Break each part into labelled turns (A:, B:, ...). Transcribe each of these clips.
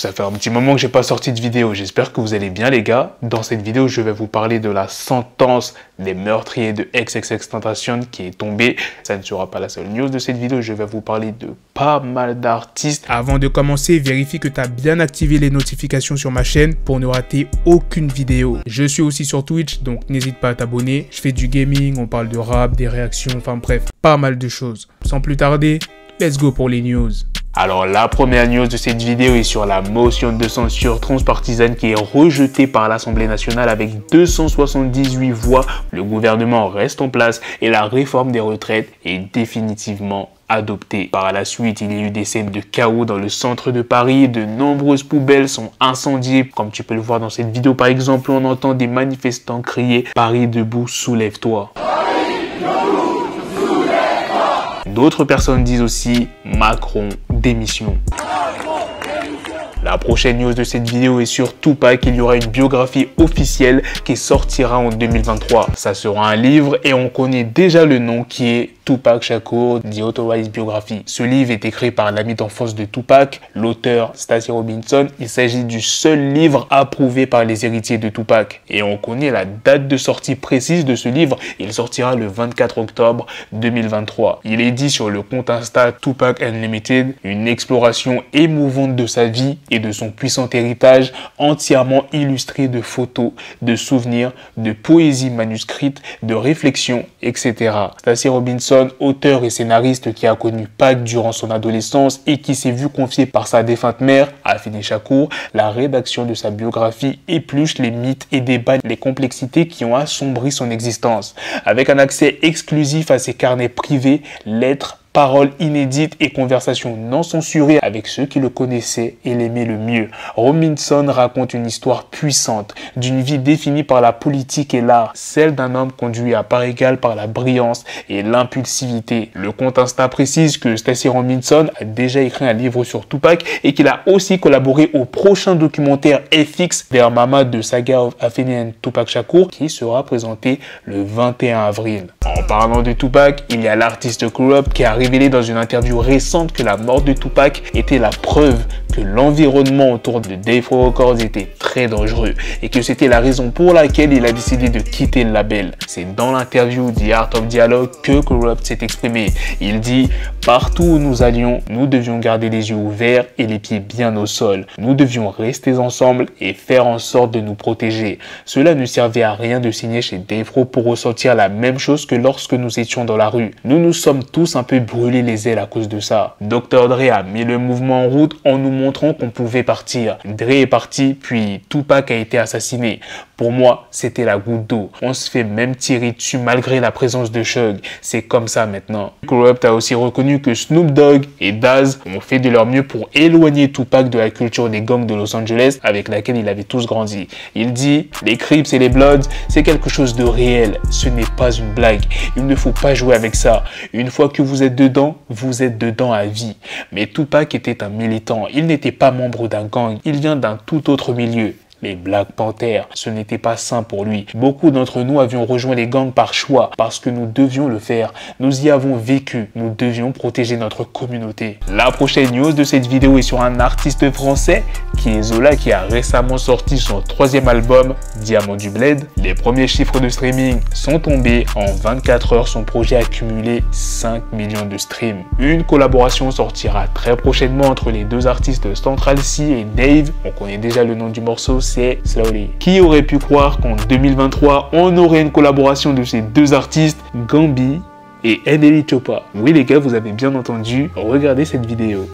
A: Ça fait un petit moment que j'ai pas sorti de vidéo, j'espère que vous allez bien les gars. Dans cette vidéo, je vais vous parler de la sentence des meurtriers de XXXTentacion qui est tombée. Ça ne sera pas la seule news de cette vidéo, je vais vous parler de pas mal d'artistes. Avant de commencer, vérifie que tu as bien activé les notifications sur ma chaîne pour ne rater aucune vidéo. Je suis aussi sur Twitch, donc n'hésite pas à t'abonner. Je fais du gaming, on parle de rap, des réactions, enfin bref, pas mal de choses. Sans plus tarder, let's go pour les news. Alors la première news de cette vidéo est sur la motion de censure transpartisane qui est rejetée par l'Assemblée nationale avec 278 voix. Le gouvernement reste en place et la réforme des retraites est définitivement adoptée. Par la suite, il y a eu des scènes de chaos dans le centre de Paris. De nombreuses poubelles sont incendiées. Comme tu peux le voir dans cette vidéo par exemple, on entend des manifestants crier « Paris debout, soulève-toi ». D'autres personnes disent aussi « Macron, démission ». La prochaine news de cette vidéo est sur Tupac. Il y aura une biographie officielle qui sortira en 2023. Ça sera un livre et on connaît déjà le nom qui est Tupac Shakur, The Authorized Biography. Ce livre est écrit par l'ami d'enfance de Tupac, l'auteur Stacy Robinson. Il s'agit du seul livre approuvé par les héritiers de Tupac. Et on connaît la date de sortie précise de ce livre. Il sortira le 24 octobre 2023. Il est dit sur le compte Insta Tupac Unlimited, une exploration émouvante de sa vie et de son puissant héritage, entièrement illustré de photos, de souvenirs, de poésie manuscrite, de réflexions, etc. Stacy Robinson, auteur et scénariste qui a connu Pac durant son adolescence et qui s'est vu confier par sa défunte mère, Afeni Shakur, la rédaction de sa biographie épluche les mythes et débat les complexités qui ont assombri son existence. Avec un accès exclusif à ses carnets privés, lettres, paroles inédites et conversations non censurées avec ceux qui le connaissaient et l'aimaient le mieux. Robinson raconte une histoire puissante d'une vie définie par la politique et l'art, celle d'un homme conduit à part égale par la brillance et l'impulsivité. Le compte Insta précise que Stacy Robinson a déjà écrit un livre sur Tupac et qu'il a aussi collaboré au prochain documentaire FX Their Mama de Saga of Afeni and Tupac Shakur qui sera présenté le 21 avril. En parlant de Tupac, il y a l'artiste Kurupt qui a révélé dans une interview récente que la mort de Tupac était la preuve que l'environnement autour de Death Row Records était très dangereux et que c'était la raison pour laquelle il a décidé de quitter le label. C'est dans l'interview The Art of Dialogue que Kurupt s'est exprimé. Il dit « Partout où nous allions, nous devions garder les yeux ouverts et les pieds bien au sol. Nous devions rester ensemble et faire en sorte de nous protéger. Cela ne servait à rien de signer chez Death Row pour ressentir la même chose que lorsque nous étions dans la rue. Nous nous sommes tous un peu brûlé les ailes à cause de ça. Dr. Dre a mis le mouvement en route en nous montrant qu'on pouvait partir. Dre est parti, puis Tupac a été assassiné. Pour moi, c'était la goutte d'eau. On se fait même tirer dessus malgré la présence de Shug. C'est comme ça maintenant. Kurupt a aussi reconnu que Snoop Dogg et Daz ont fait de leur mieux pour éloigner Tupac de la culture des gangs de Los Angeles avec laquelle il avait tous grandi. Il dit « Les Crips et les Bloods, c'est quelque chose de réel. Ce n'est pas une blague. Il ne faut pas jouer avec ça. Une fois que vous êtes dedans à vie. » Mais Tupac était un militant. Il n'était pas membre d'un gang. Il vient d'un tout autre milieu. Les Black Panthers, ce n'était pas sain pour lui. Beaucoup d'entre nous avions rejoint les gangs par choix, parce que nous devions le faire. Nous y avons vécu, nous devions protéger notre communauté. La prochaine news de cette vidéo est sur un artiste français, qui est Zola, qui a récemment sorti son 3e album, Diamant du Bled. Les premiers chiffres de streaming sont tombés. En 24 heures, son projet a cumulé 5 millions de streams. Une collaboration sortira très prochainement entre les deux artistes Central C et Dave. On connaît déjà le nom du morceau, c'est Slowly. Qui aurait pu croire qu'en 2023, on aurait une collaboration de ces deux artistes, Gambi et Eneli Choppa. Oui les gars, vous avez bien entendu, regardez cette vidéo.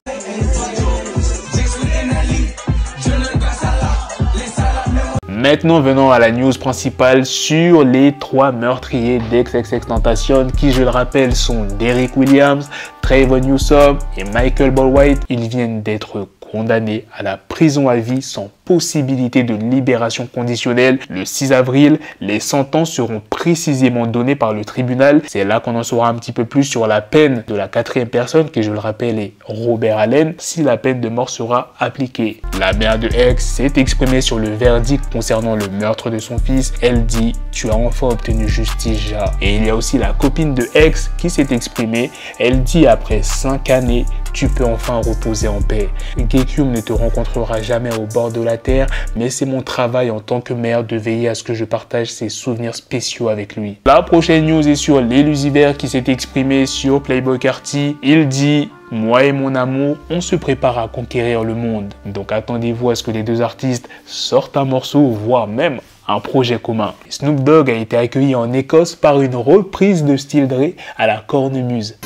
A: Maintenant, venons à la news principale sur les 3 meurtriers d'XXXTentacion qui, je le rappelle, sont Derrick Williams, Trayvon Newsom et Michael Boldwhite. Ils viennent d'être condamnés à la prison à vie sans possibilité de libération conditionnelle. Le 6 avril, les sentences seront précisément données par le tribunal. C'est là qu'on en saura un petit peu plus sur la peine de la 4e personne, qui je le rappelle est Robert Allen, si la peine de mort sera appliquée. La mère de X s'est exprimée sur le verdict concernant le meurtre de son fils. Elle dit « Tu as enfin obtenu justice, Ja ». Et il y a aussi la copine de X qui s'est exprimée. Elle dit « Après 5 années, tu peux enfin reposer en paix. Gekhyum ne te rencontrera jamais au bord de la terre, mais c'est mon travail en tant que mère de veiller à ce que je partage ses souvenirs spéciaux avec lui. La prochaine news est sur l'Elusiver qui s'est exprimé sur Playboi Carti. Il dit: moi et mon amour, on se prépare à conquérir le monde. Donc attendez-vous à ce que les deux artistes sortent un morceau, voire même un projet commun. Snoop Dogg a été accueilli en Écosse par une reprise de Still Dre à la cornemuse.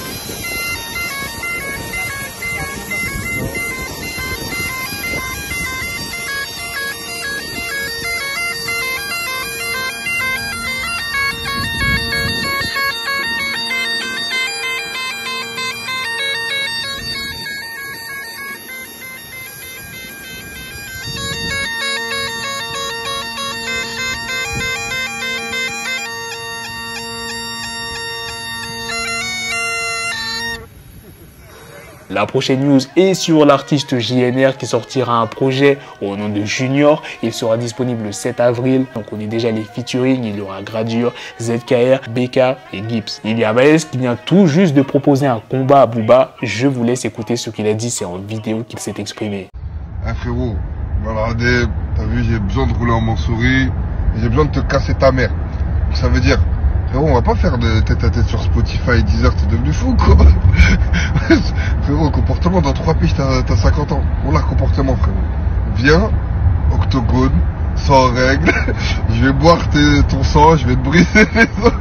A: La prochaine news est sur l'artiste JNR qui sortira un projet au nom de Junior. Il sera disponible le 7 avril. Donc on est déjà les featuring. Il y aura Gradure, ZKR, BK et Gibbs. Il y a Maes qui vient tout juste de proposer un combat à Booba. Je vous laisse écouter ce qu'il a dit. C'est en vidéo qu'il s'est exprimé.
B: Ah frérot, voilà, t'as vu, j'ai besoin de rouler en Mansouri. J'ai besoin de te casser ta mère. Donc ça veut dire... Frérot, on va pas faire de tête à tête sur Spotify et Deezer, t'es devenu fou quoi. Frérot, comportement, dans 3 piges t'as 50 ans. On l'a comportement frérot. Viens, octogone, sans règle, je vais boire ton sang, je vais te briser les os.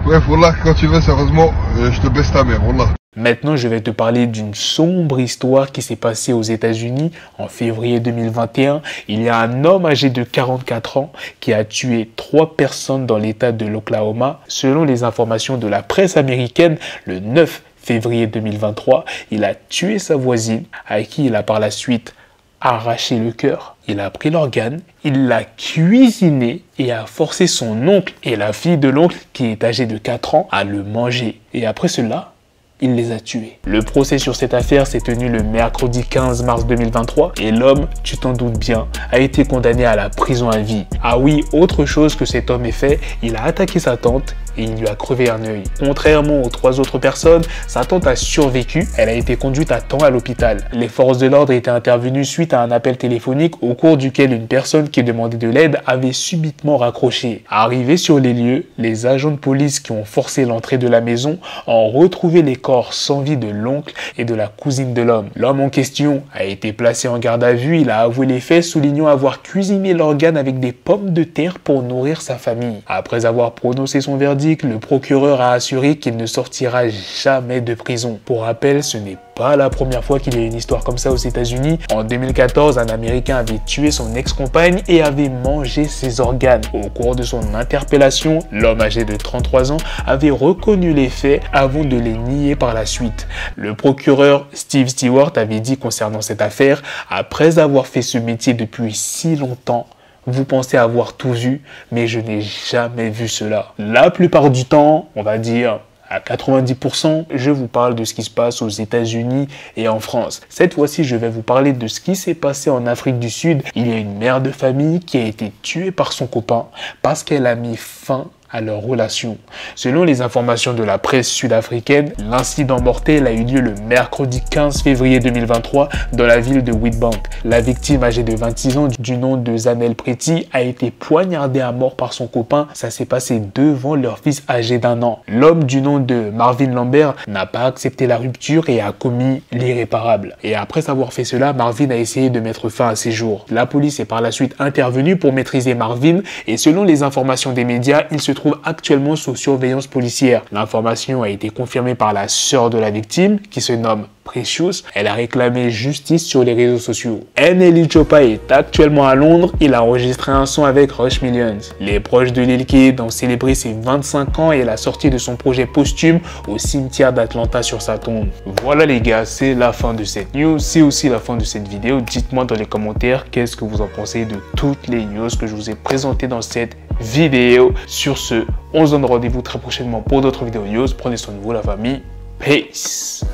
B: Bref, Wallah, quand tu veux, sérieusement, je te baisse ta mère, Wallah.
A: Maintenant, je vais te parler d'une sombre histoire qui s'est passée aux États-Unis en février 2021. Il y a un homme âgé de 44 ans qui a tué 3 personnes dans l'État de l'Oklahoma. Selon les informations de la presse américaine, le 9 février 2023, il a tué sa voisine à qui il a par la suite arraché le cœur. Il a pris l'organe, il l'a cuisiné et a forcé son oncle et la fille de l'oncle qui est âgée de 4 ans à le manger. Et après cela, il les a tués. Le procès sur cette affaire s'est tenu le mercredi 15 mars 2023 et l'homme, tu t'en doutes bien, a été condamné à la prison à vie. Ah oui, autre chose que cet homme ait fait, il a attaqué sa tante et il lui a crevé un œil. Contrairement aux 3 autres personnes, sa tante a survécu, elle a été conduite à temps à l'hôpital. Les forces de l'ordre étaient intervenues suite à un appel téléphonique au cours duquel une personne qui demandait de l'aide avait subitement raccroché. Arrivés sur les lieux, les agents de police qui ont forcé l'entrée de la maison ont retrouvé les corps sans vie de l'oncle et de la cousine de l'homme. L'homme en question a été placé en garde à vue, il a avoué les faits, soulignant avoir cuisiné l'organe avec des pommes de terre pour nourrir sa famille. Après avoir prononcé son verdict, le procureur a assuré qu'il ne sortira jamais de prison. Pour rappel, ce n'est pas la première fois qu'il y a une histoire comme ça aux États-Unis. En 2014, un Américain avait tué son ex-compagne et avait mangé ses organes. Au cours de son interpellation, l'homme âgé de 33 ans avait reconnu les faits avant de les nier par la suite. Le procureur Steve Stewart avait dit concernant cette affaire: après avoir fait ce métier depuis si longtemps, vous pensez avoir tout vu, mais je n'ai jamais vu cela. La plupart du temps, on va dire à 90%, je vous parle de ce qui se passe aux États-Unis et en France. Cette fois-ci, je vais vous parler de ce qui s'est passé en Afrique du Sud. Il y a une mère de famille qui a été tuée par son copain parce qu'elle a mis fin à leur relation. Selon les informations de la presse sud-africaine, l'incident mortel a eu lieu le mercredi 15 février 2023 dans la ville de Witbank. La victime âgée de 26 ans du nom de Zanel Preti a été poignardée à mort par son copain. Ça s'est passé devant leur fils âgé d'1 an. L'homme du nom de Marvin Lambert n'a pas accepté la rupture et a commis l'irréparable. Et après avoir fait cela, Marvin a essayé de mettre fin à ses jours. La police est par la suite intervenue pour maîtriser Marvin et selon les informations des médias, il se trouve actuellement sous surveillance policière. L'information a été confirmée par la sœur de la victime qui se nomme Precious. Elle a réclamé justice sur les réseaux sociaux. NLE Choppa est actuellement à Londres. Il a enregistré un son avec Rush Millions. Les proches de Lil Kid ont célébré ses 25 ans et la sortie de son projet posthume au cimetière d'Atlanta sur sa tombe. Voilà les gars, c'est la fin de cette news. C'est aussi la fin de cette vidéo. Dites-moi dans les commentaires qu'est-ce que vous en pensez de toutes les news que je vous ai présentées dans cette vidéo. Sur ce, on se donne rendez-vous très prochainement pour d'autres vidéos news. Prenez soin de vous la famille. Peace.